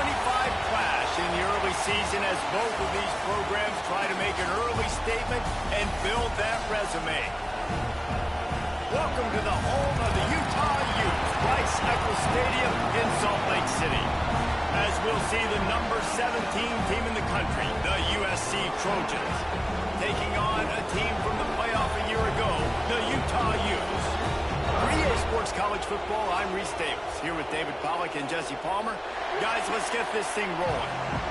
clash in the early season as both of these programs try to make an early statement and build that resume. Welcome to the home of the Utah Utes, Rice-Eccles Stadium in Salt Lake City. As we'll see the number 17 team in the country, the USC Trojans, taking on a team from the playoff a year ago, the Utah Utes. For EA Sports College Football, I'm Reese Davis, here with David Pollack and Jesse Palmer. Guys, let's get this thing rolling.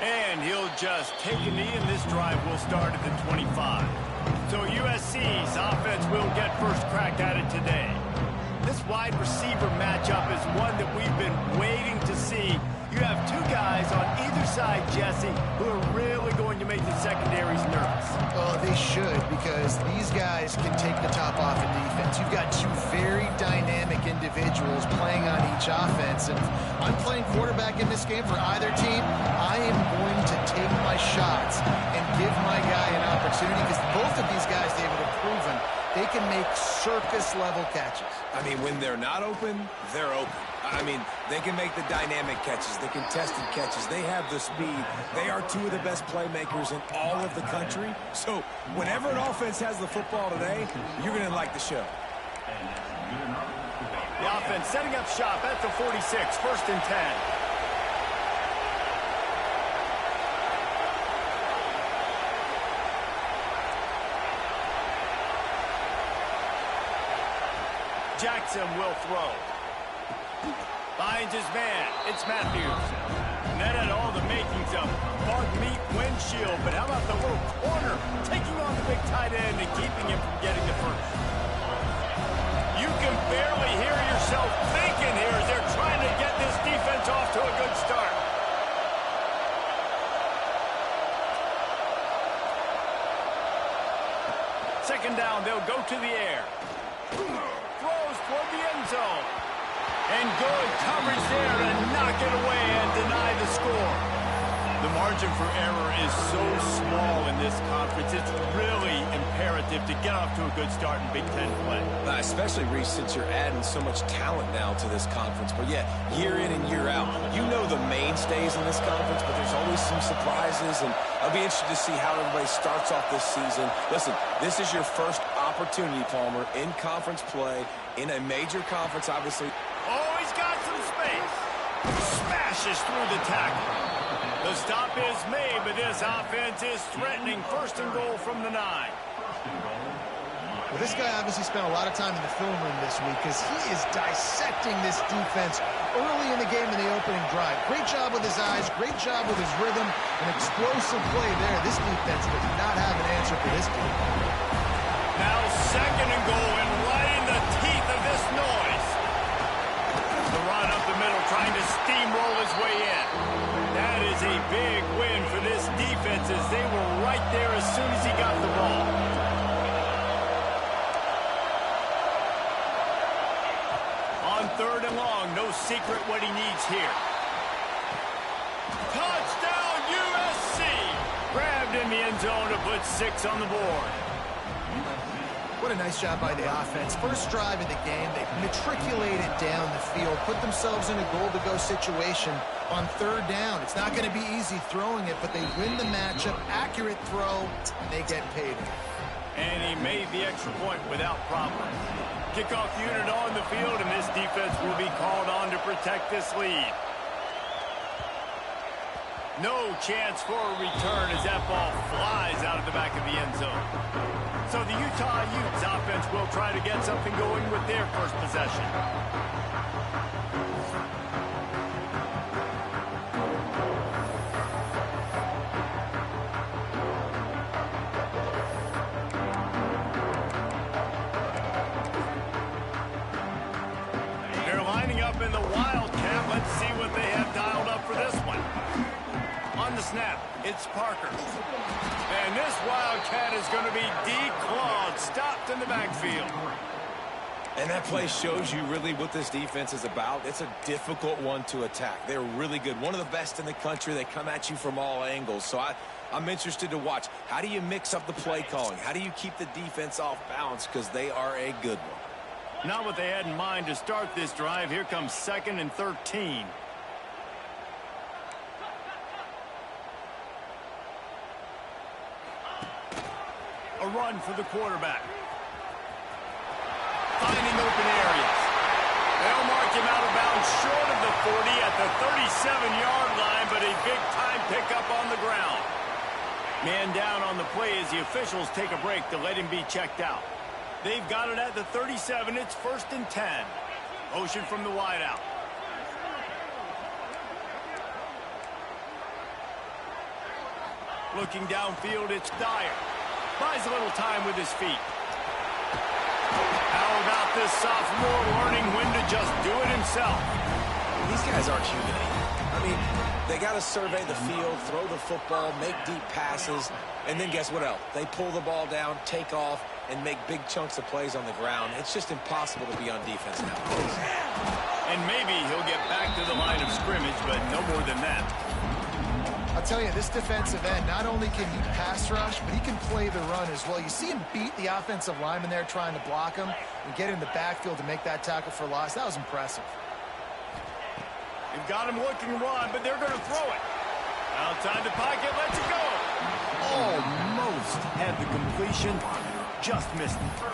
And he'll just take a knee, and this drive will start at the 25. So USC's offense will get first crack at it today. This wide receiver matchup is one that we've been waiting to see. You have two guys on either side, Jesse, who are really going to make the secondaries nervous. Oh, they should, because these guys can take the top off in defense. You've got two very dynamic individuals playing on each offense, and I'm playing quarterback in this game for either team. I am going to take my shots and give my guy an opportunity, because both of these guys, David, have proven they can make circus-level catches. I mean, when they're not open, they're open. I mean, they can make the dynamic catches, the contested catches. They have the speed. They are two of the best playmakers in all of the country. So whenever an offense has the football today, you're going to like the show. The offense setting up shop at the 46, first and 10. Jackson will throw. Finds his man. It's Matthews. And that had all the makings of bug meat windshield. But how about the little corner taking on the big tight end and keeping him from getting the first? You can barely hear yourself thinking here as they're trying to get this defense off to a good start. Second down, they'll go to the air. Throws toward the end zone. And good coverage there to knock it away and deny the score. The margin for error is so small in this conference. It's really imperative to get off to a good start in Big Ten play. Especially, Reese, since you're adding so much talent now to this conference. But, yeah, year in and year out, you know the mainstays in this conference, but there's always some surprises. And I'll be interested to see how everybody starts off this season. Listen, this is your first opportunity, Palmer, in conference play, in a major conference, obviously. Oh, he's got some space. Smashes through the tackle. The stop is made, but this offense is threatening. First and goal from the 9. Well, this guy obviously spent a lot of time in the film room this week, because he is dissecting this defense early in the game in the opening drive. Great job with his eyes, great job with his rhythm, an explosive play there. This defense does not have an answer for this team. Now second and goal, and right in the teeth of this noise. The run up the middle, trying to steamroll his way in. That is a big win for this defense, as they were right there as soon as he got the ball. On third and long, no secret what he needs here. Touchdown USC! Grabbed in the end zone to put 6 on the board. What a nice job by the offense. First drive of the game, they matriculated down the field, put themselves in a goal-to-go situation on third down. It's not going to be easy throwing it, but they win the matchup. Accurate throw, and they get paid. And he made the extra point without problem. Kickoff unit on the field, and this defense will be called on to protect this lead. No chance for a return as that ball flies out of the back of the end zone. So the Utah Utes offense will try to get something going with their first possession. They're lining up in the Wildcat. Let's see what they have On the snap, it's Parker. And this Wildcat is going to be declawed, stopped in the backfield. And that play shows you really what this defense is about. It's a difficult one to attack. They're really good. One of the best in the country. They come at you from all angles. So I'm interested to watch. How do you mix up the play calling? How do you keep the defense off balance? Because they are a good one. Not what they had in mind to start this drive. Here comes 2nd and 13. A run for the quarterback. Finding open areas. They'll mark him out of bounds short of the 40 at the 37-yard line, but a big-time pickup on the ground. Man down on the play as the officials take a break to let him be checked out. They've got it at the 37. It's 1st and 10. Motion from the wideout. Looking downfield, it's Dyer. Buys a little time with his feet. How about this sophomore learning when to just do it himself? These guys aren't human. I mean, they got to survey the field, throw the football, make deep passes, and then guess what else? They pull the ball down, take off, and make big chunks of plays on the ground. It's just impossible to be on defense nowadays. And maybe he'll get back to the line of scrimmage, but no more than that. I'll tell you, this defensive end, not only can he pass rush, but he can play the run as well. You see him beat the offensive lineman there trying to block him and get in the backfield to make that tackle for loss. That was impressive. They've got him looking run, but they're going to throw it. Outside the pocket, lets it go. Almost had the completion, just missed it.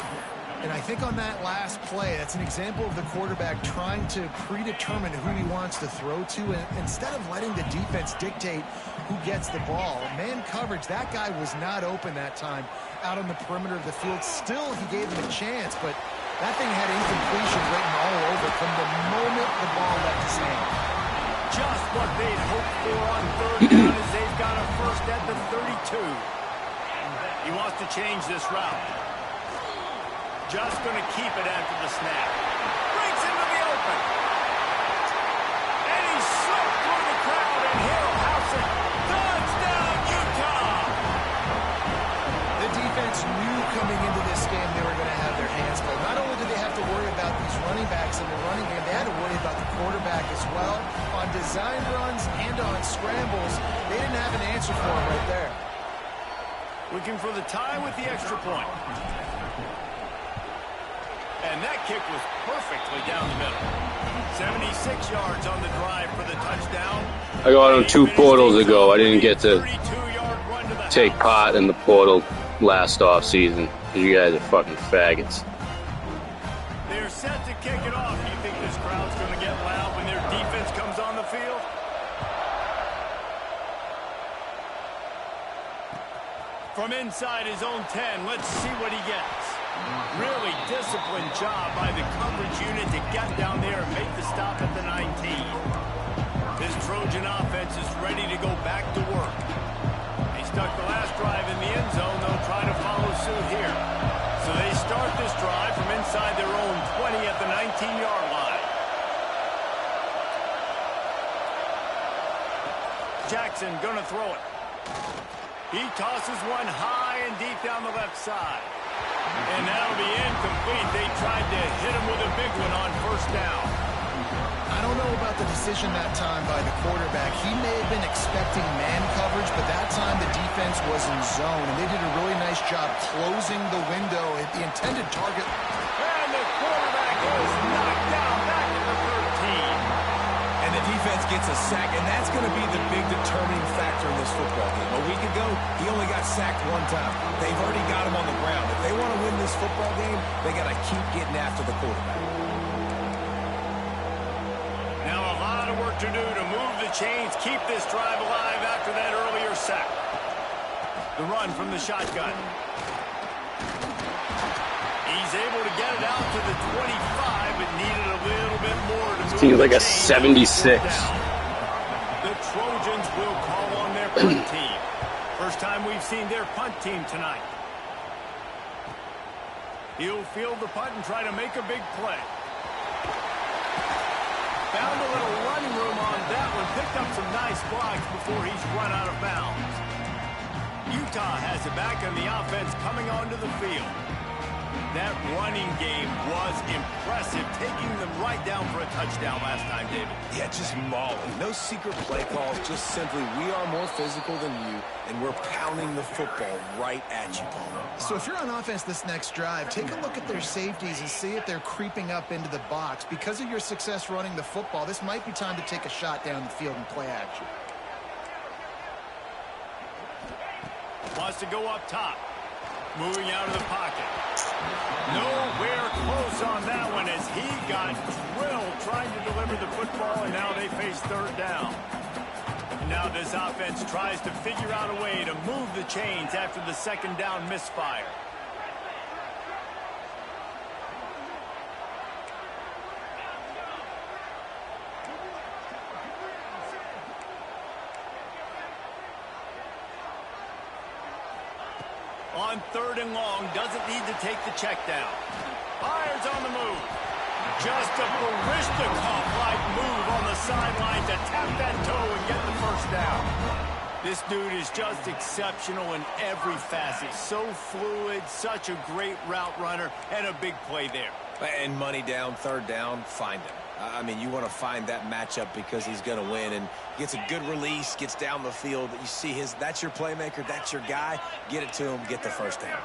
And I think on that last play, that's an example of the quarterback trying to predetermine who he wants to throw to, and instead of letting the defense dictate who gets the ball. Man coverage, that guy was not open that time out on the perimeter of the field. Still, he gave him a chance, but that thing had incompletion written all over from the moment the ball left his hand. Just what they'd hoped for on 3rd down as they've got a first at the 32. He wants to change this route. Just going to keep it after the snap. Breaks into the open. And he's slipped through the crowd, and he'll house it. Touchdown, Utah! The defense knew coming into this game they were going to have their hands full. Not only did they have to worry about these running backs in the running game, they had to worry about the quarterback as well. On design runs and on scrambles, they didn't have an answer for him right there. Looking for the tie with the extra point. And that kick was perfectly down the middle. 76 yards on the drive for the touchdown. I got on 2 portals ago. I didn't get to take part in the portal last off season. You guys are fucking faggots. They're set to kick it off. Do you think this crowd's going to get loud when their defense comes on the field? From inside his own 10, let's see what he gets. Really disciplined job by the coverage unit to get down there and make the stop at the 19. This Trojan offense is ready to go back to work. They stuck the last drive in the end zone. They'll try to follow suit here. So they start this drive from inside their own 20 at the 19-yard line. Jackson gonna throw it. He tosses one high and deep down the left side. And that'll be incomplete. They tried to hit him with a big one on 1st down. I don't know about the decision that time by the quarterback. He may have been expecting man coverage, but that time the defense was in zone, and they did a really nice job closing the window at the intended target. And the quarterback is knocked down back at the 13. And the defense gets a sack, and that's going to be the big determining factor in this football game. A week ago, he only got sacked 1 time. They've already got him on the ground. If they want to win this football game, they got to keep getting after the quarterback. Now a lot of work to do to move the chains, keep this drive alive after that earlier sack. The run from the shotgun. He's able to get it out to the 25, but needed a little bit more to move. Seems like a 76. The Trojans will call on their punt team. First time we've seen their punt team tonight. He'll field the punt and try to make a big play. Found a little running room on that one. Picked up some nice blocks before he's run out of bounds. Utah has it back on the offense coming onto the field. That running game was impressive, taking them right down for a touchdown last time, David. Yeah, just mauling. No secret play calls, just simply we are more physical than you, and we're pounding the football right at you, Paul. So if you're on offense this next drive, take a look at their safeties and see if they're creeping up into the box. Because of your success running the football, this might be time to take a shot down the field and play action. Wants to go up top. Moving out of the pocket. Nowhere close on that one as he got drilled trying to deliver the football, and now they face third down. Now this offense tries to figure out a way to move the chains after the second down misfire. On third and long, doesn't need to take the check down. Fires on the move. Just a Barishnikov-like move on the sideline to tap that toe and get the first down. This dude is just exceptional in every facet. So fluid, such a great route runner, and a big play there. And money down, third down, find him. I mean, you want to find that matchup because he's going to win, and gets a good release, gets down the field. You see that's your playmaker, that's your guy. Get it to him, get the first down.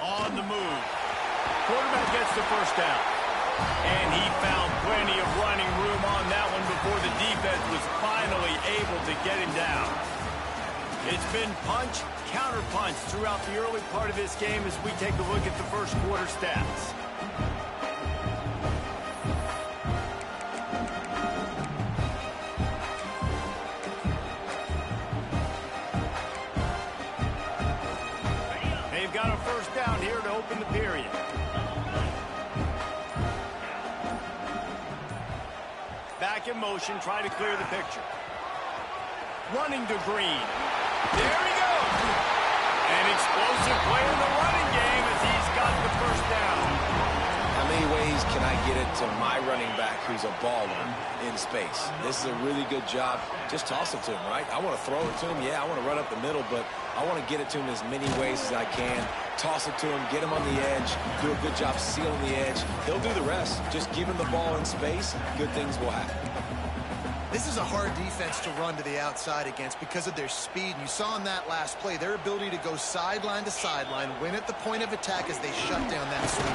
On the move. Quarterback gets the first down. And he found plenty of running room on that one before the defense was finally able to get him down. It's been punch, counter-punch throughout the early part of this game as we take a look at the first quarter stats. They've got a first down here to open the period. Back in motion, try to clear the picture. Running to Green. There he goes. An explosive play in the running game as he's got the first down. How many ways can I get it to my running back who's a baller in space? This is a really good job. Just toss it to him, right? I want to throw it to him. Yeah, I want to run up the middle, but I want to get it to him as many ways as I can. Toss it to him, get him on the edge, do a good job sealing the edge. He'll do the rest. Just give him the ball in space, good things will happen. This is a hard defense to run to the outside against because of their speed. And you saw in that last play their ability to go sideline to sideline, win at the point of attack as they shut down that sweep.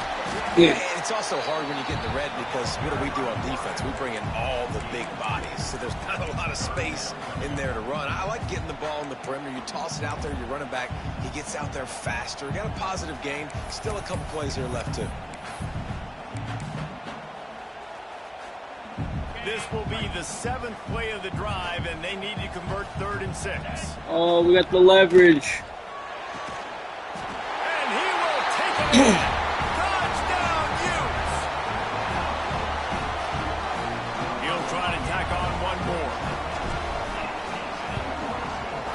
Yeah, and it's also hard when you get in the red because what do we do on defense? We bring in all the big bodies, so there's not a lot of space in there to run. I like getting the ball in the perimeter. You toss it out there, your running back, he gets out there faster. Got a positive gain. Still a couple plays here left too. This will be the 7th play of the drive, and they need to convert 3rd and 6. Oh, we got the leverage. And he will take it again. Touchdown, Utes. He'll try to tack on one more.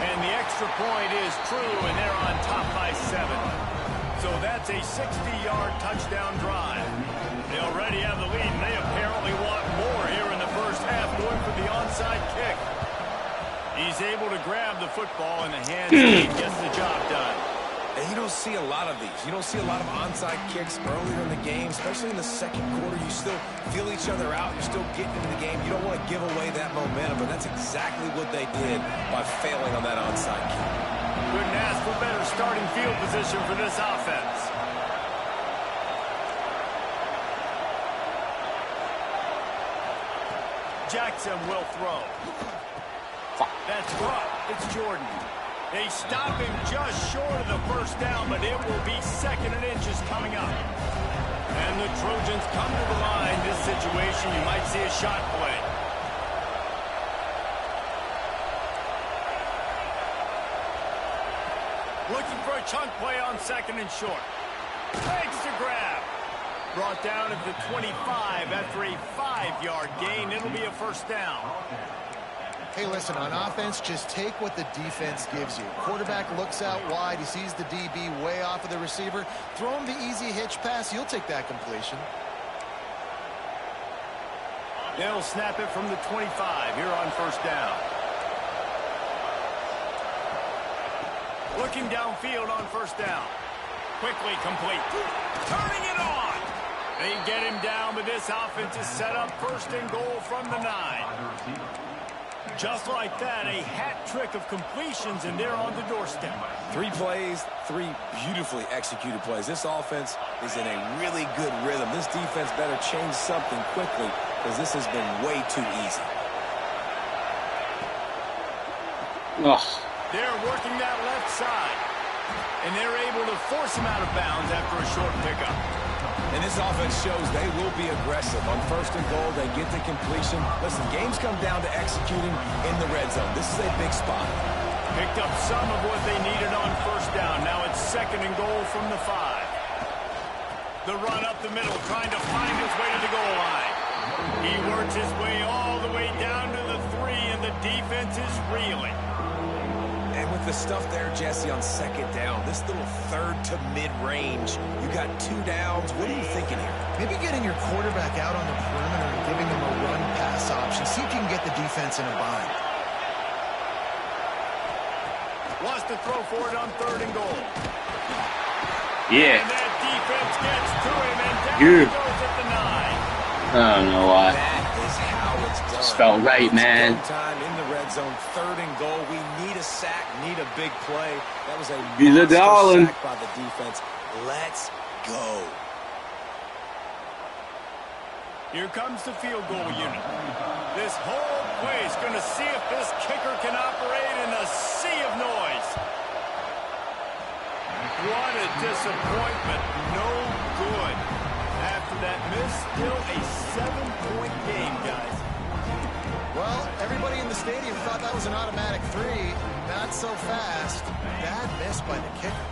And the extra point is true, and they're on top by 7. So that's a 60-yard touchdown drive. They already have the lead, and they apparently want more here in the first half, going for the onside kick. He's able to grab the football in the hands and gets the job done. And you don't see a lot of these. You don't see a lot of onside kicks earlier in the game, especially in the second quarter. You still feel each other out. You're still getting into the game. You don't want to give away that momentum, but that's exactly what they did by failing on that onside kick. Couldn't ask for better starting field position for this offense. Jackson will throw. That's right. It's Jordan. They stop him just short of the first down, but it will be 2nd and inches coming up. And the Trojans come to the line. This situation, you might see a shot play. Looking for a chunk play on 2nd and short. Takes the grab. Brought down at the 25 after a 5-yard gain. It'll be a first down. Hey, listen, on offense, just take what the defense gives you. Quarterback looks out wide. He sees the DB way off of the receiver. Throw him the easy hitch pass. You'll take that completion. They'll snap it from the 25 here on first down. Looking downfield on first down. Quickly complete. Turning it on. They get him down, but this offense is set up first and goal from the 9. Just like that, a hat trick of completions, and they're on the doorstep. 3 plays, 3 beautifully executed plays. This offense is in a really good rhythm. This defense better change something quickly because this has been way too easy. Ugh. They're working that left side, and they're able to force him out of bounds after a short pickup. And this offense shows they will be aggressive. On first and goal, they get the completion. Listen, games come down to executing in the red zone. This is a big spot. Picked up some of what they needed on first down. Now it's second and goal from the 5. The run up the middle, trying to find his way to the goal line. He works his way all the way down to the 3, and the defense is reeling. And with the stuff there, Jesse, on second down, this little third to mid-range, you got 2 downs. What are you thinking here? Maybe getting your quarterback out on the perimeter and giving them a run-pass option. See if you can get the defense in a bind. Wants to throw for it on third and goal. Yeah. And that defense gets to him, and down he goes at the 9. I don't know why. That is how it's done. Just felt right, man. Time in the red zone, third and goal. We need a sack, need a big play. That was a He's a monster darling. sack by the defense. Let's go. Here comes the field goal unit. This whole place going to see if this kicker can operate in a sea of noise. What a disappointment. No good. After that miss, still a 7-point game, guys. Well, everybody in the stadium thought that was an automatic 3. Not so fast. Bad miss by the kicker.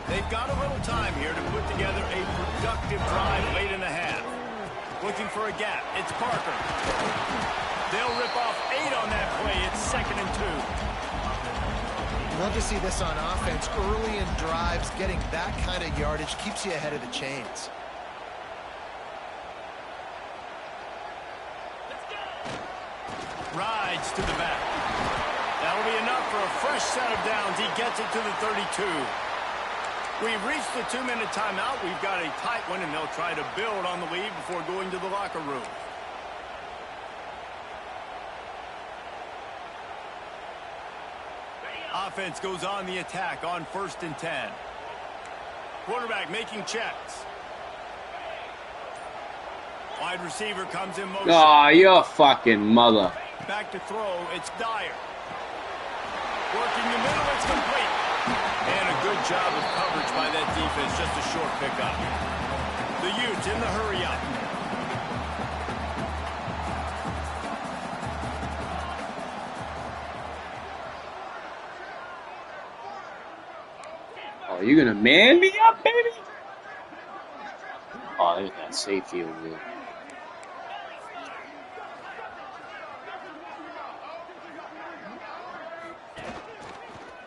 They've got a little time here to put together a productive drive late in the half. Looking for a gap. It's Parker. They'll rip off 8 on that play. It's second and 2. Love to see this on offense. Early in drives, getting that kind of yardage keeps you ahead of the chains. Rides to the back. That'll be enough for a fresh set of downs. He gets it to the 32. We've reached the 2-minute timeout. We've got a tight one, and they'll try to build on the lead before going to the locker room. Offense goes on the attack on first and 10. Quarterback making checks. Wide receiver comes in motion. Aw, your fucking mother. Back to throw, it's Dyer. Working the middle, it's complete. And a good job of coverage by that defense, just a short pickup. The Utes in the hurry-up. Oh, you gonna man me up, baby? Oh, there's that safety over there.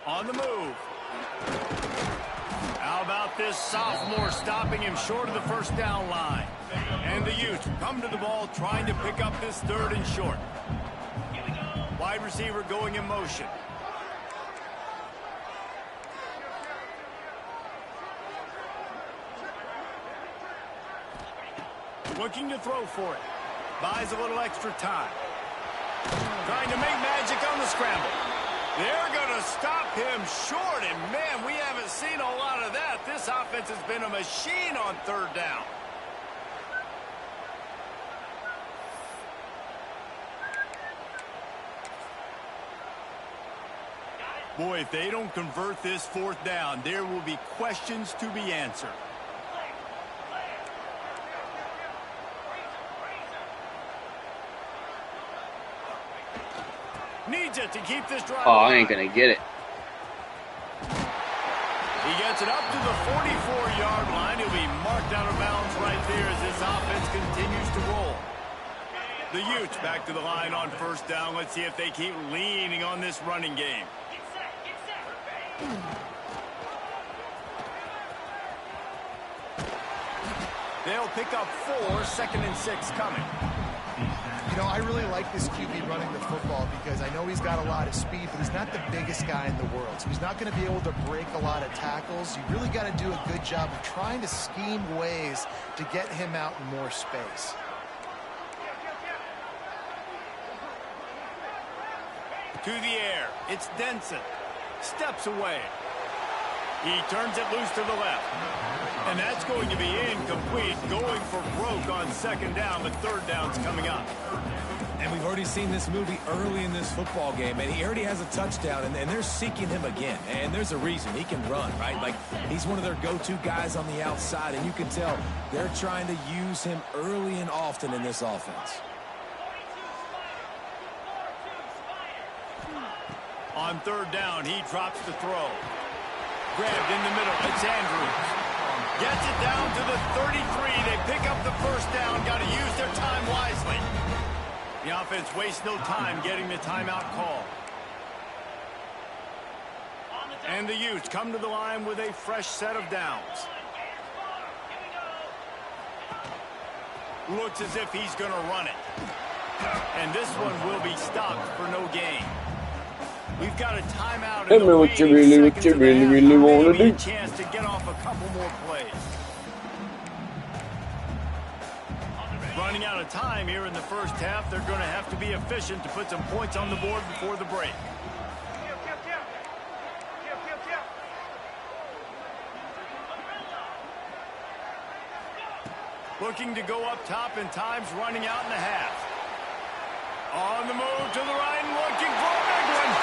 On the move. How about this sophomore stopping him short of the first down line? And the Utes come to the ball trying to pick up this third and short. Wide receiver going in motion. Looking to throw for it. Buys a little extra time. Trying to make magic on the scramble. They're going to stop him short, and man, we haven't seen a lot of that. This offense has been a machine on third down. Boy, if they don't convert this fourth down, there will be questions to be answered. Needs it to keep this drive. Oh, I ain't gonna get it. He gets it up to the 44-yard line. He'll be marked out of bounds right there as this offense continues to roll. The Utes back to the line on first down. Let's see if they keep leaning on this running game. They'll pick up 4, second and 6 coming. You know, I really like this QB running the football because I know he's got a lot of speed, but he's not the biggest guy in the world. So he's not going to be able to break a lot of tackles. You really got to do a good job of trying to scheme ways to get him out in more space. To the air, it's Denson. Steps away. He turns it loose to the left. And that's going to be incomplete, going for broke on second down, but third down's coming up. And we've already seen this movie early in this football game, and he already has a touchdown, and they're seeking him again. And there's a reason. He can run, right? Like, he's one of their go-to guys on the outside, and you can tell they're trying to use him early and often in this offense. On third down, he drops the throw. Grabbed in the middle. It's Andrews. Gets it down to the 33. They pick up the first down. Got to use their time wisely. The offense wastes no time getting the timeout call. And the Utes come to the line with a fresh set of downs. Looks as if he's going to run it. And this one will be stopped for no gain. We've got a timeout. Tell me what you really want to do. A chance to get off a couple more plays. Running out of time here in the first half. They're going to have to be efficient to put some points on the board before the break. Looking to go up top, and time's running out in the half. On the move to the right and looking for a big one.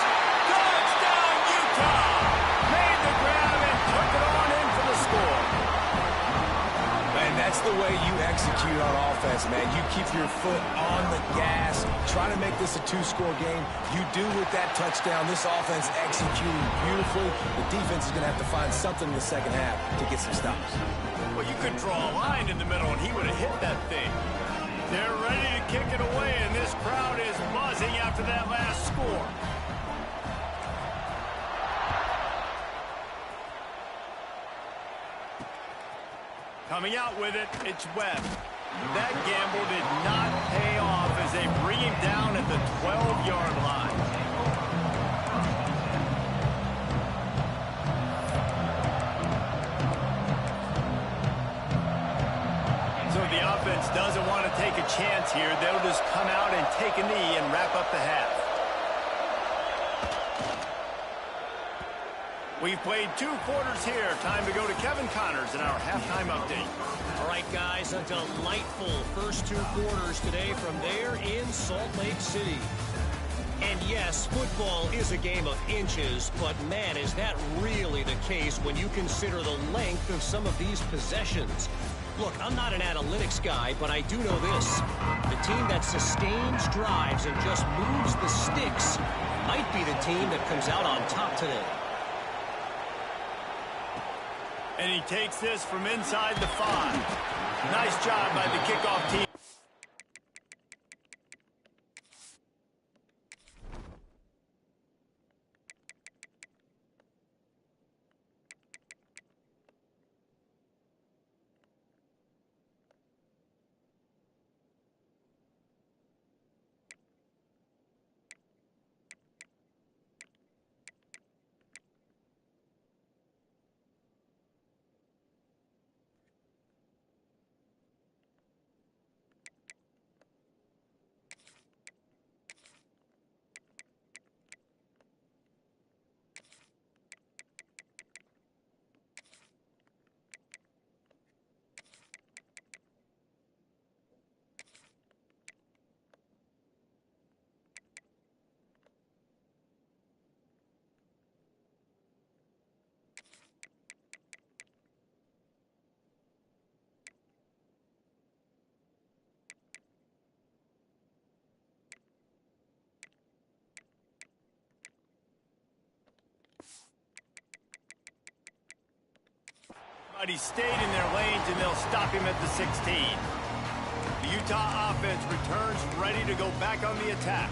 Touchdown, Utah! Made the grab and took it on in for the score. And that's the way you execute on offense, man. You keep your foot on the gas. Try to make this a two-score game. You do with that touchdown. This offense executing beautifully. The defense is going to have to find something in the second half to get some stops. Well, you could draw a line in the middle, and he would have hit that thing. They're ready to kick it away, and this crowd is buzzing after that last score. Coming out with it, it's Webb. That gamble did not pay off as they bring him down at the 12-yard line. So the offense doesn't want to take a chance here. They'll just come out and take a knee and wrap up the half. We've played 2 quarters here. Time to go to Kevin Connors in our halftime update. All right, guys, a delightful first 2 quarters today from there in Salt Lake City. And yes, football is a game of inches, but man, is that really the case when you consider the length of some of these possessions. Look, I'm not an analytics guy, but I do know this. The team that sustains drives and just moves the sticks might be the team that comes out on top today. And he takes this from inside the 5. Nice job by the kickoff team. But he stayed in their lanes, and they'll stop him at the 16. The Utah offense returns ready to go back on the attack.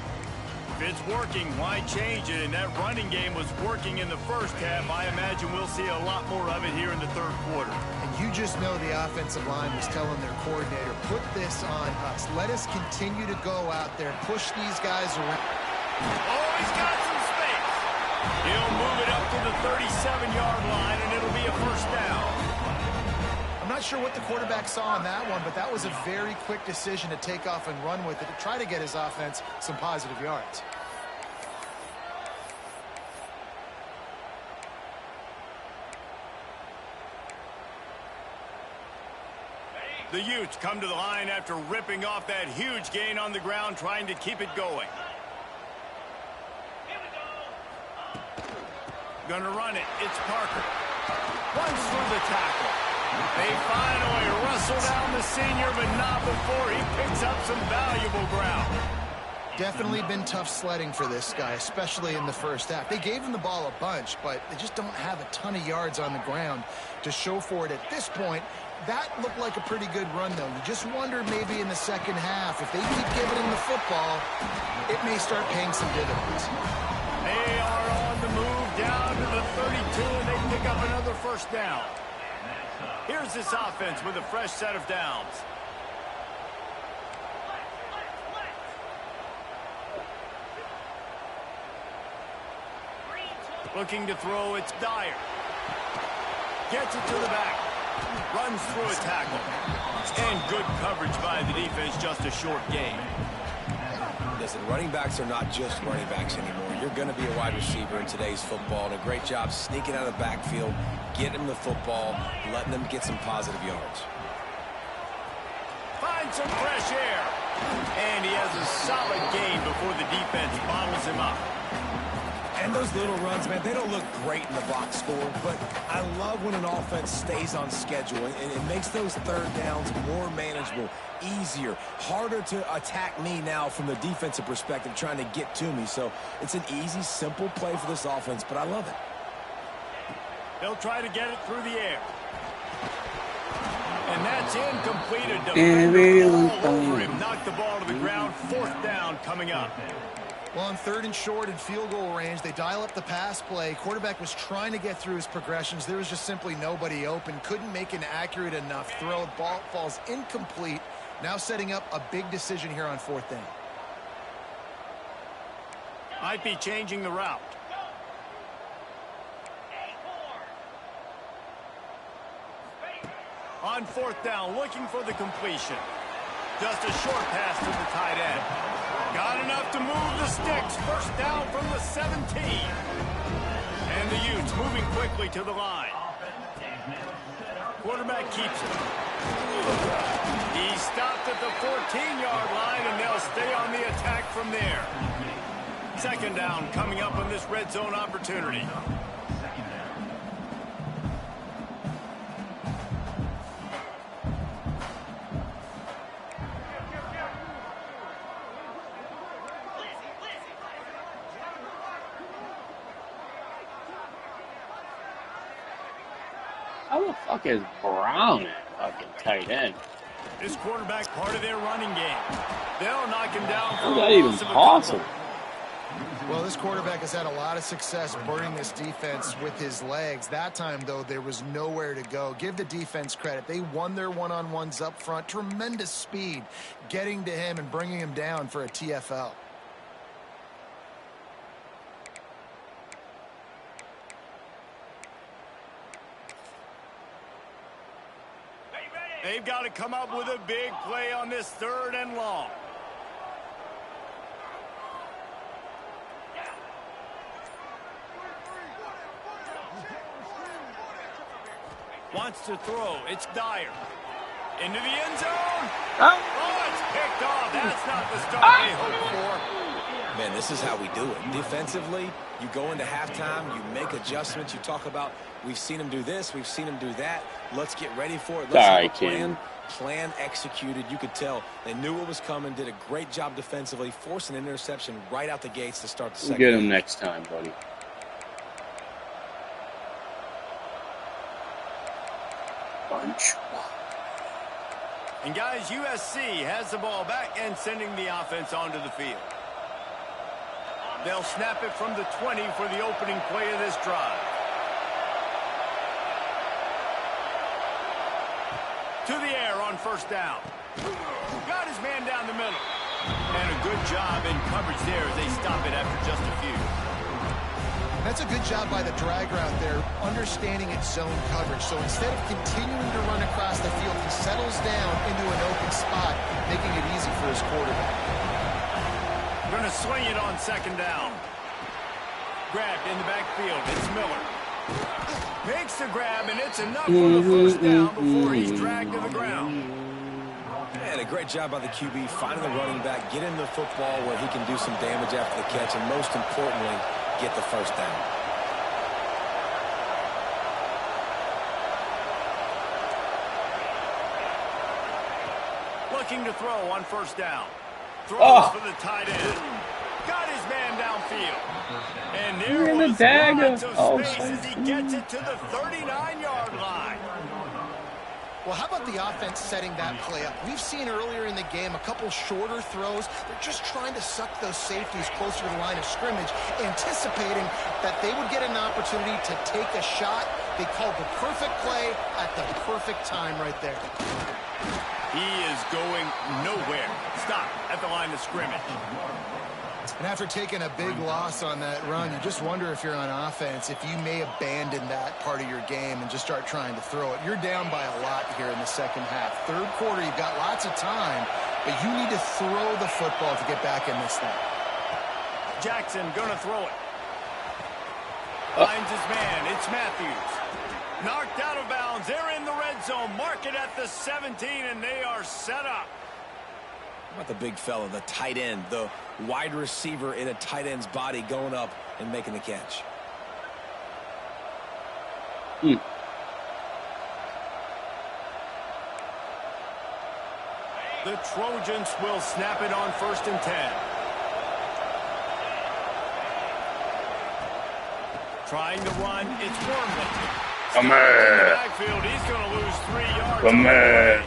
If it's working, why change it? And that running game was working in the first half. I imagine we'll see a lot more of it here in the third quarter. And you just know the offensive line was telling their coordinator, put this on us. Let us continue to go out there, push these guys around. Oh, he's got some space. He'll move it up to the 37-yard line, and it'll be a first down. I'm not sure what the quarterback saw on that one, but that was a very quick decision to take off and run with it to try to get his offense some positive yards. The Utes come to the line after ripping off that huge gain on the ground, trying to keep it going. Gonna run it. It's Parker. Runs through the tackle. They finally wrestle down the senior, but not before he picks up some valuable ground. Definitely been tough sledding for this guy, especially in the first half. They gave him the ball a bunch, but they just don't have a ton of yards on the ground to show for it at this point. That looked like a pretty good run, though. You just wonder maybe in the second half, if they keep giving him the football, it may start paying some dividends. They are on the move down to the 32, and they pick up another first down. Here's this offense with a fresh set of downs. Looking to throw, it's Dyer. Gets it to the back. Runs through a tackle. And good coverage by the defense, just a short gain. Listen, running backs are not just running backs anymore. You're going to be a wide receiver in today's football, and a great job sneaking out of the backfield, getting them the football, letting them get some positive yards. Finds some fresh air. And he has a solid gain before the defense bottles him up. And those little runs, man, they don't look great in the box score, but I love when an offense stays on schedule, and it makes those third downs more manageable, easier, harder to attack me now from the defensive perspective trying to get to me. So it's an easy, simple play for this offense, but I love it. They'll try to get it through the air. And that's incomplete. A defender all over him. Knocked the ball to the ground. Fourth down coming up. Well, on third and short and field goal range, they dial up the pass play. Quarterback was trying to get through his progressions. There was just simply nobody open. Couldn't make an accurate enough throw. Ball falls incomplete. Now setting up a big decision here on fourth down. Might be changing the route. On fourth down, looking for the completion. Just a short pass to the tight end. Got enough to move the sticks. First down from the 17. And the Utes moving quickly to the line. Quarterback keeps it. He stopped at the 14-yard line, and they'll stay on the attack from there. Second down coming up on this red zone opportunity. How the fuck is Brown at fucking tight end? This quarterback part of their running game. They'll knock him down. How's that even possible? Well, this quarterback has had a lot of success burning this defense with his legs. That time, though, there was nowhere to go. Give the defense credit. They won their one-on-ones up front. Tremendous speed getting to him and bringing him down for a TFL. They've got to come up with a big play on this third and long. Wants to throw. It's Dyer. Into the end zone. Oh, it's picked off. That's not the start they hoped for. Man, this is how we do it. Defensively, you go into halftime, you make adjustments, you talk about, we've seen them do this, we've seen them do that. Let's get ready for it. Let's have a plan. Plan executed. You could tell they knew what was coming, did a great job defensively, forced an interception right out the gates to start the second. We'll get him next time, buddy. Bunch. And guys, USC has the ball back and sending the offense onto the field. They'll snap it from the 20 for the opening play of this drive. To the air on first down. Got his man down the middle. And a good job in coverage there as they stop it after just a few. That's a good job by the drag route there, understanding its zone coverage. So instead of continuing to run across the field, he settles down into an open spot, making it easy for his quarterback. Going to swing it on second down. Grabbed in the backfield. It's Miller. Makes the grab, and it's enough for the first down before he's dragged to the ground. And a great job by the QB finding the running back, get him the football where he can do some damage after the catch, and most importantly, get the first down. Looking to throw on first down. Throws for the tight end. Got his man downfield. And there was lots of space as he gets it to the 39-yard line. Well, how about the offense setting that play up? We've seen earlier in the game a couple shorter throws. They're just trying to suck those safeties closer to the line of scrimmage, anticipating that they would get an opportunity to take a shot. They called the perfect play at the perfect time right there. He is going nowhere. Stop at the line of scrimmage. And after taking a big loss on that run, you just wonder if you're on offense, if you may abandon that part of your game and just start trying to throw it. You're down by a lot here in the second half. Third quarter, you've got lots of time, but you need to throw the football to get back in this thing. Jackson gonna throw it. Finds his man. It's Matthews. Knocked out of bounds. They're in the red zone. Mark it at the 17, and they are set up. How about the big fella, the tight end, the wide receiver in a tight end's body going up and making the catch? The Trojans will snap it on 1st and 10. Trying to run, it's Wormley. Come in the here. backfield, he's going to lose 3 yards. Come here.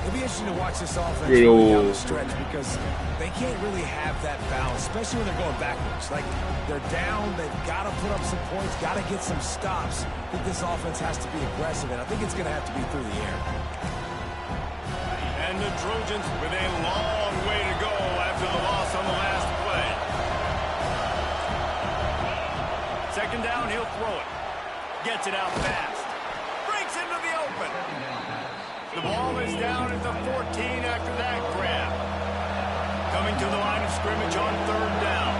It'll be interesting to watch this offense really down the stretch because they can't really have that balance, especially when they're going backwards. Like, they're down, they've got to put up some points, got to get some stops. I think this offense has to be aggressive, and I think it's going to have to be through the air. And the Trojans with a long way to go after the loss on the last play. Second down, he'll throw it. Gets it out fast. Breaks into the open. The ball is down at the 14 after that grab. Coming to the line of scrimmage on 3rd down.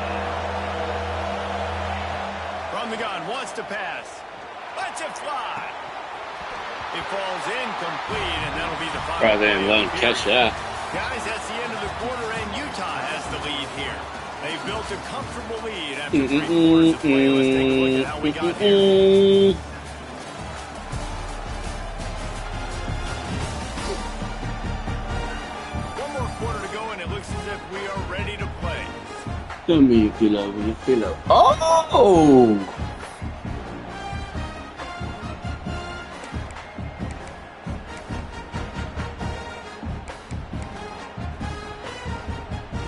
From the gun, wants to pass. Lets it fly. It falls incomplete, and that'll be the final. Probably didn't let him catch that. Guys, that's the end of the quarter, and Utah has the lead here. They've built a comfortable lead after 3 quarters of play. Let's take a look at how we got here. We are ready to play. Tell me you feel it when you feel it. Oh!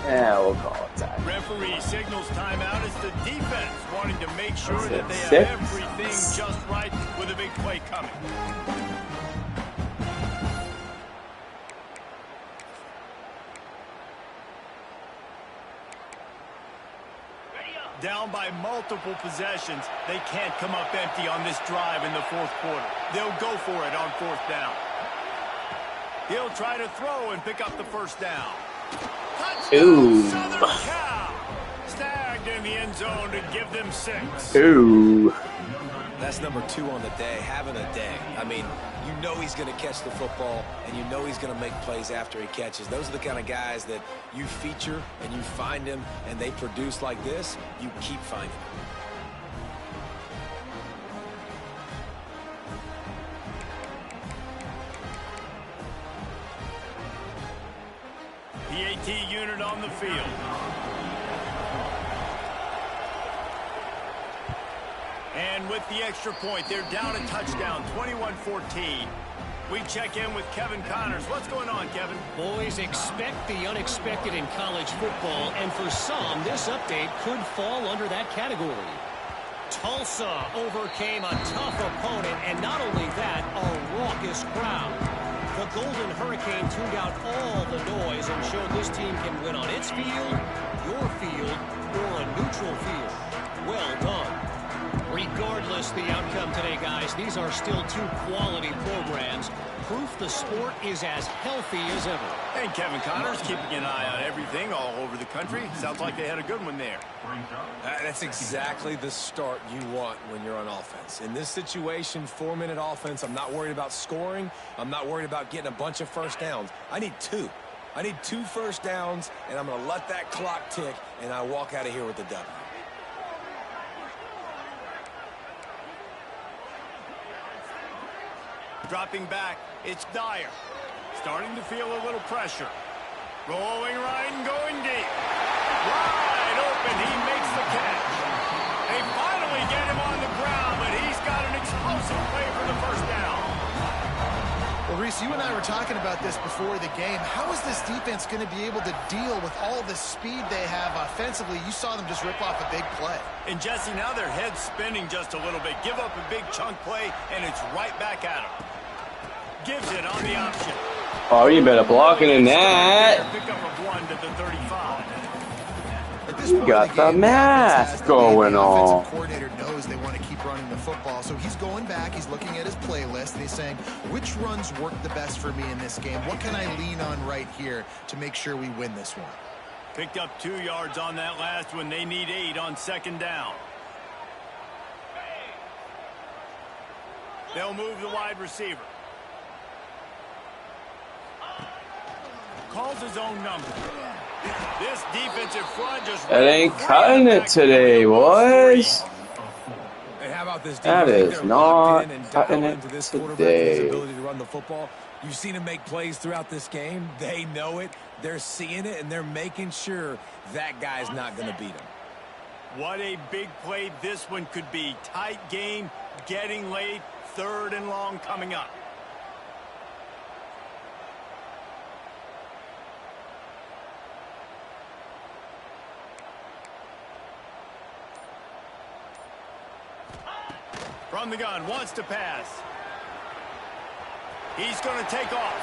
Yeah, we'll call it time. Referee signals timeout. It's the defense wanting to make sure that they have everything just right with a big play coming. Down by multiple possessions, they can't come up empty on this drive in the 4th quarter. They'll go for it on 4th down. He'll try to throw and pick up the first down. Touchdown, Ooh. Southern Cal. Snagged in the end zone to give them 6. Ooh. That's number 2 on the day, having a day. I mean, you know he's going to catch the football, and you know he's going to make plays after he catches. Those are the kind of guys that you feature and you find them, and they produce like this, you keep finding them. PAT unit on the field. And with the extra point, they're down a touchdown, 21-14. We check in with Kevin Connors. What's going on, Kevin? Boys, expect the unexpected in college football, and for some, this update could fall under that category. Tulsa overcame a tough opponent, and not only that, a raucous crowd. The Golden Hurricane tuned out all the noise and showed this team can win on its field, your field, or a neutral field. Well done. Regardless the outcome today, guys, these are still two quality programs. Proof the sport is as healthy as ever. And Kevin Connors keeping an eye on everything all over the country. Sounds like they had a good one there. That's exactly the start you want when you're on offense. In this situation, 4-minute offense, I'm not worried about scoring. I'm not worried about getting a bunch of first downs. I need 2. I need 2 first downs, and I'm going to let that clock tick, and I walk out of here with the W. Dropping back, it's Dyer. Starting to feel a little pressure. Rolling right and going deep. Wide open, he makes the catch. They finally get him on the ground, but he's got an explosive play for the first down. Well, Reese, you and I were talking about this before the game. How is this defense going to be able to deal with all the speed they have offensively? You saw them just rip off a big play. And Jesse, now their head's spinning just a little bit. Give up a big chunk play, and it's right back at them. Gives it on the option. Oh, you better blocking in that. Pick up of 1 to the 35. You got the math going on. The coordinator knows they want to keep running the football, so he's going back, he's looking at his playlist, and he's saying, which runs work the best for me in this game? What can I lean on right here to make sure we win this one? Picked up 2 yards on that last one. They need 8 on second down. They'll move the wide receiver. Calls his own number. This defensive front just... That ain't cutting it today, boys. And how about this? That is not cutting it into this today. His ability to run the football. You've seen him make plays throughout this game. They know it. They're seeing it, and they're making sure that guy's not going to beat him. What a big play this one could be. Tight game, getting late, 3rd and long coming up. From the gun, wants to pass. He's going to take off.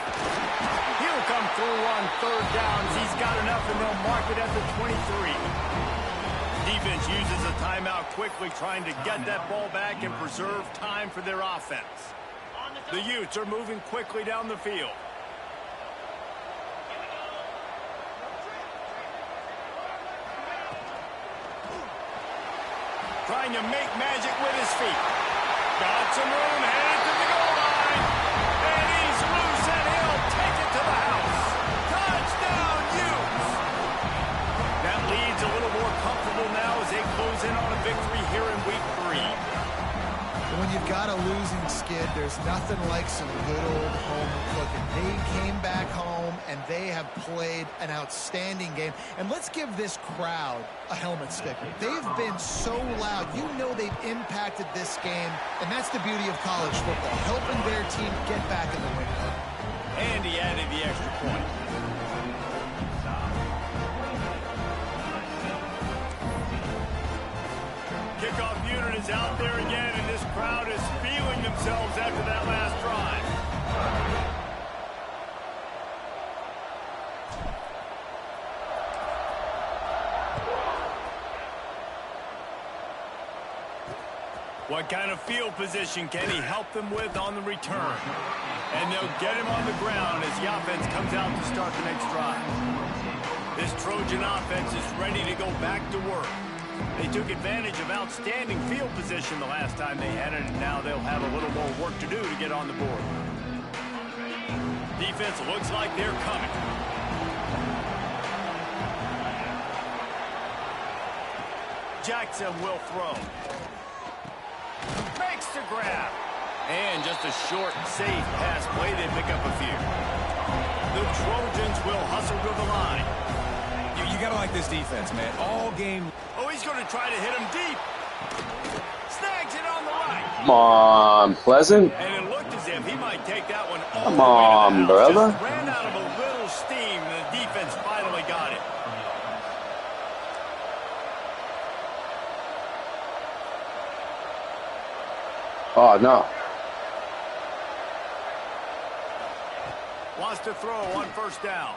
He'll come through on 3rd downs. He's got enough, and they'll mark it at the 23. Defense uses a timeout quickly, trying to get that ball back and preserve time for their offense. The Utes are moving quickly down the field. Trying to make magic with his feet. Got some room, headed to the goal line. And he's loose, and he'll take it to the house. Touchdown, Utes! That lead's a little more comfortable now as they close in on a victory here in week 3. When you've got a losing skid, there's nothing like some good old home cooking. They came back home, and they have played an outstanding game. And let's give this crowd a helmet sticker. They've been so loud. You know they've impacted this game, and that's the beauty of college football, helping their team get back in the win column. And he added the extra point. Kickoff unit is out there again, and this crowd is feeling themselves after that last drive. What kind of field position can he help them with on the return? And they'll get him on the ground as the offense comes out to start the next drive. This Trojan offense is ready to go back to work. They took advantage of outstanding field position the last time they had it, and now they'll have a little more work to do to get on the board. Defense looks like they're coming. Jackson will throw. Makes the grab. And just a short, safe pass play. They pick up a few. The Trojans will hustle to the line. You got to like this defense, man. All game. Oh, he's going to try to hit him deep. Snags it on the right. Come on, Pleasant. And it looked as if he might take that one Come on, brother. Just ran out of a little steam. The defense finally got it. Oh, no. Wants to throw on first down.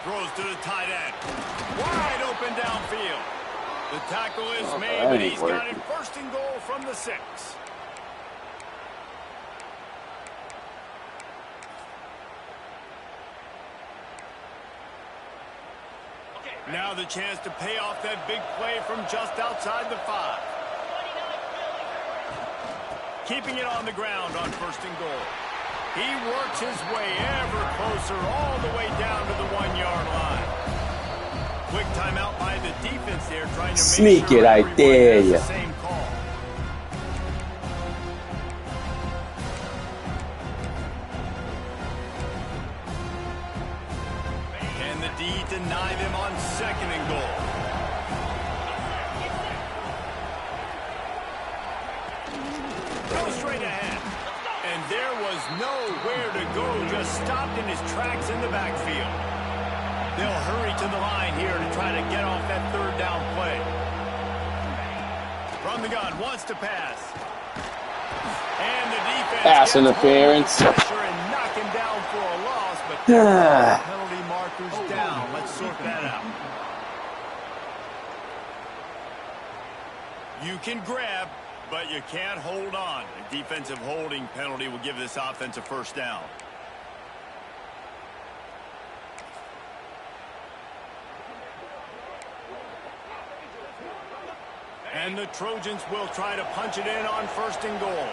Throws to the tight end. Wide open downfield. The tackle is made, but he's got it first and goal from the 6. Now the chance to pay off that big play from just outside the 5. Keeping it on the ground on first and goal. He works his way ever closer all the way down to the 1-yard line. Quick timeout by the defense there, trying to sneak make sure it, I dare has you. the same call. Can the D deny them on second and goal? Go straight ahead. And there was nowhere to go, just stopped in his tracks in the backfield. They'll hurry to the line here to try to get off that third down play. From the gun, wants to pass. And the defense Pass interference. pressure and knock him down for a loss, but penalty markers down. Let's sort that out. You can grab, but you can't hold on. A defensive holding penalty will give this offense a first down. And the Trojans will try to punch it in on first and goal.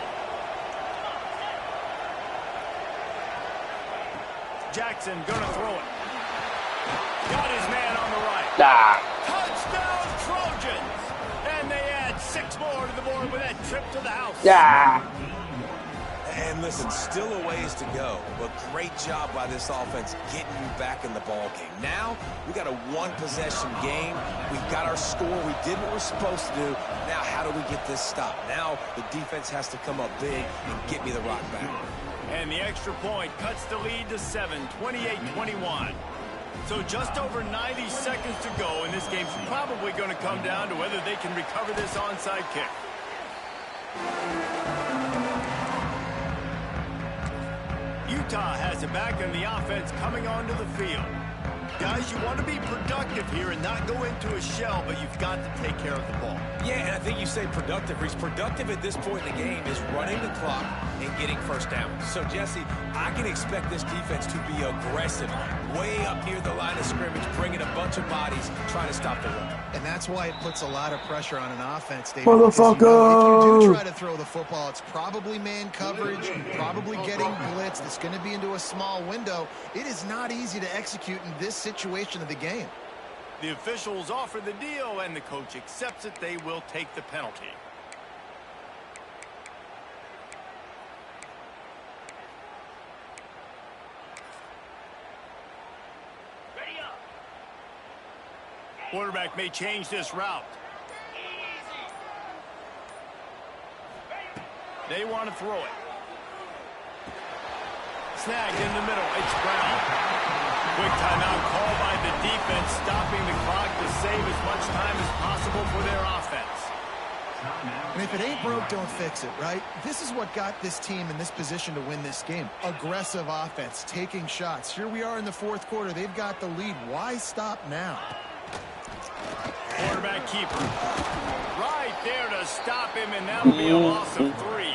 Jackson gonna throw it. Got his man on the right. Touchdown Trojans! And they add 6 more to the board with that trip to the house. And listen, still a ways to go, but great job by this offense getting you back in the ball game. Now, we got a one-possession game. We've got our score. We did what we're supposed to do. Now, how do we get this stopped? Now, the defense has to come up big and get me the rock back. And the extra point cuts the lead to 7, 28-21. So just over 90 seconds to go, and this game's probably going to come down to whether they can recover this onside kick. Utah has it back, and the offense coming onto the field. Guys, you want to be productive here and not go into a shell, but you've got to take care of the ball. Yeah, and I think you say productive. Reese, productive at this point in the game is running the clock and getting first down. So, Jesse, I can expect this defense to be aggressive, way up near the line of scrimmage, bringing a bunch of bodies, trying to stop the run. And that's why it puts a lot of pressure on an offense, David. Because, you know, if you do try to throw the football, it's probably man coverage, probably getting blitzed. It's going to be into a small window. It is not easy to execute in this situation of the game. The officials offer the deal, and the coach accepts it. They will take the penalty. Quarterback may change this route. They want to throw it. Snagged in the middle. It's Brown. Quick timeout called by the defense, stopping the clock to save as much time as possible for their offense. And if it ain't broke, don't fix it, right? This is what got this team in this position to win this game. Aggressive offense, taking shots. Here we are in the fourth quarter. They've got the lead. Why stop now? Quarterback keeper. Right there to stop him, and that'll be a loss of 3.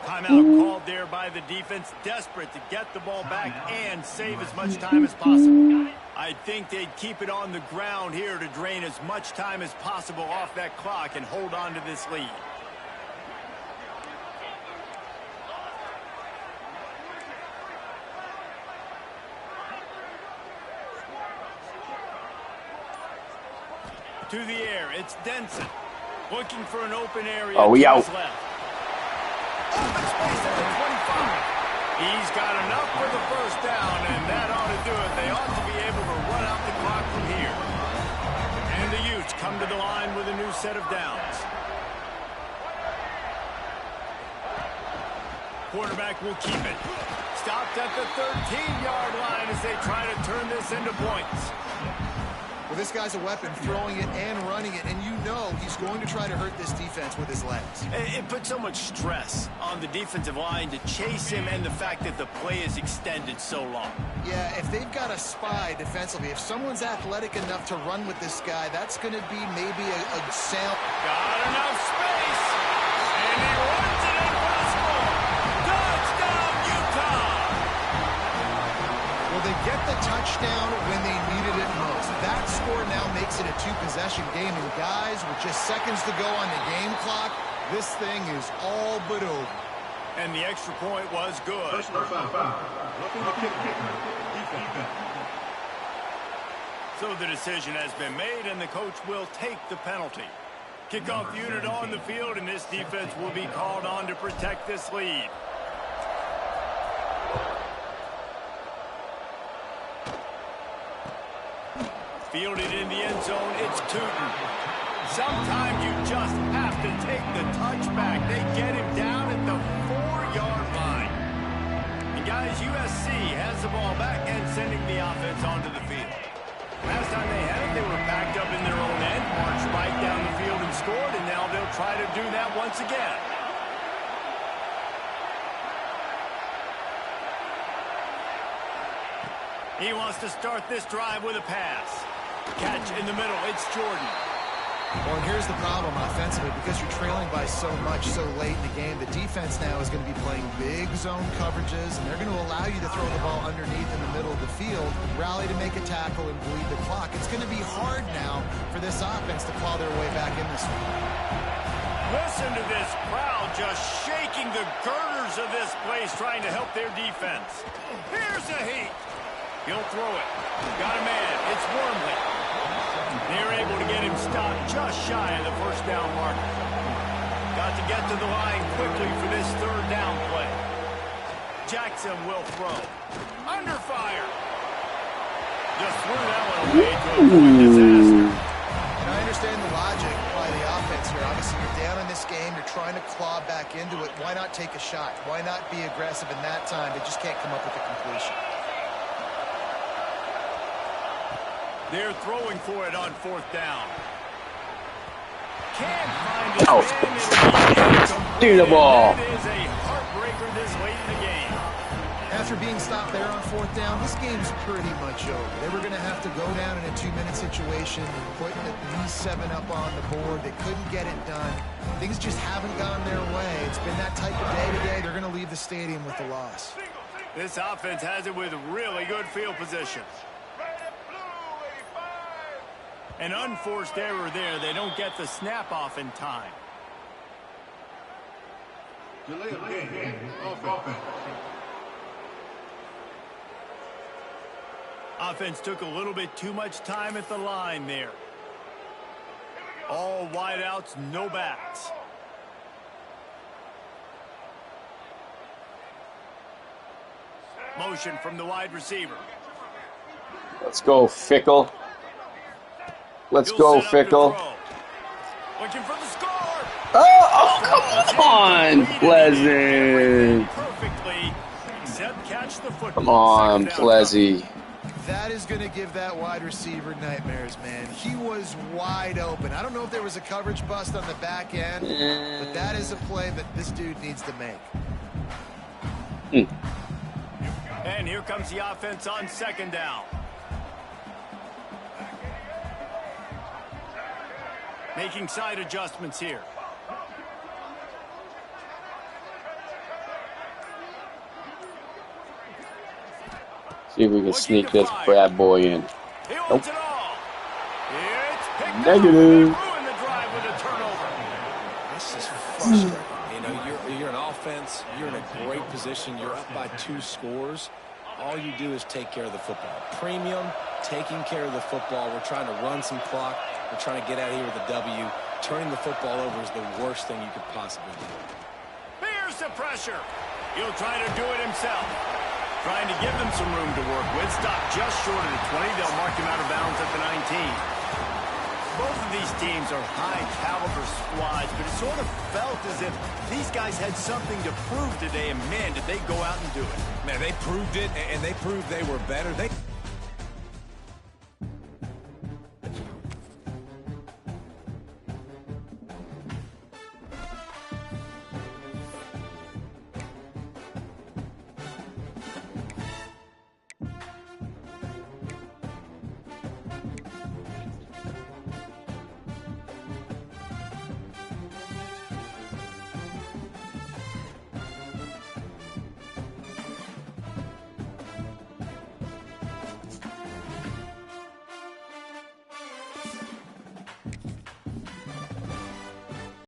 Timeout called there by the defense, desperate to get the ball back and save as much time as possible. I think they'd keep it on the ground here to drain as much time as possible off that clock and hold on to this lead. To the air, it's Denson. Looking for an open area. Oh, we out. Left. Open space at the 25. He's got enough for the first down, and that ought to do it. They ought to be able to run out the clock from here. And the Utes come to the line with a new set of downs. Quarterback will keep it. stopped at the 13-yard line as they try to turn this into points. Well, this guy's a weapon, throwing it and running it, and you know he's going to try to hurt this defense with his legs. It puts so much stress on the defensive line to chase him and the fact that the play is extended so long. Yeah, if they've got a spy defensively, if someone's athletic enough to run with this guy, that's going to be maybe a sound. Got enough space, and he runs it in for the score. Touchdown, Utah! Well, they get the touchdown when they needed it most. That score now makes it a two-possession game, and guys, with just seconds to go on the game clock, this thing is all but over. And the extra point was good. So the decision has been made, and the coach will take the penalty. Kickoff unit on the field, and this defense will be called on to protect this lead. Fielded in the end zone, it's Tootin. Sometimes you just have to take the touchback. They get him down at the 4-yard line. And guys, USC has the ball back and sending the offense onto the field. Last time they had it, they were backed up in their own end, marched right down the field and scored, and now they'll try to do that once again. He wants to start this drive with a pass. Catch in the middle, it's Jordan. Well, and here's the problem offensively, because you're trailing by so much so late in the game, the defense now is going to be playing big zone coverages, and they're going to allow you to throw the ball underneath in the middle of the field, rally to make a tackle, and bleed the clock. It's going to be hard now for this offense to claw their way back in this one. Listen to this crowd just shaking the girders of this place, trying to help their defense. Here's a heat. He'll throw it. Got a man. It's Wormley. They're able to get him stopped just shy of the first down marker. Got to get to the line quickly for this third down play. Jackson will throw. Under fire. Just threw that one away to avoid disaster. And I understand the logic by the offense here. Obviously, you're down in this game. You're trying to claw back into it. Why not take a shot? Why not be aggressive in that time? They just can't come up with a completion. They're throwing for it on fourth down. Can't find it. Oh, do the ball. That is a heartbreaker this late in the game. After being stopped there on fourth down, this game's pretty much over. They were going to have to go down in a 2-minute situation, putting at least 7 up on the board. They couldn't get it done. Things just haven't gone their way. It's been that type of day today. They're going to leave the stadium with the loss. This offense has it with really good field position. An unforced error there. They don't get the snap off in time. Delay of game. Offense. Offense took a little bit too much time at the line there. All wideouts, no backs. Motion from the wide receiver. Let's go, Fickle. Let's go, Fickle. Looking for the score. Oh, come on, Pleasant. Perfectly, except catch the football. Come on, Plezzy. That is going to give that wide receiver nightmares, man. He was wide open. I don't know if there was a coverage bust on the back end, but that is a play that this dude needs to make. And here comes the offense on second down. Making side adjustments here. See if we can sneak this Brad boy in. Nope. Negative. This is frustrating. You know, you're an offense. You're in a great position. You're up by 2 scores. All you do is take care of the football. Premium, taking care of the football. We're trying to run some clock. We're trying to get out of here with a W. Turning the football over is the worst thing you could possibly do. Here's the pressure. He'll try to do it himself. Trying to give them some room to work with. Stop just short of the 20. They'll mark him out of bounds at the 19. Both of these teams are high-caliber squads, but it sort of felt as if these guys had something to prove today, and man, did they go out and do it. Man, they proved it, and they proved they were better.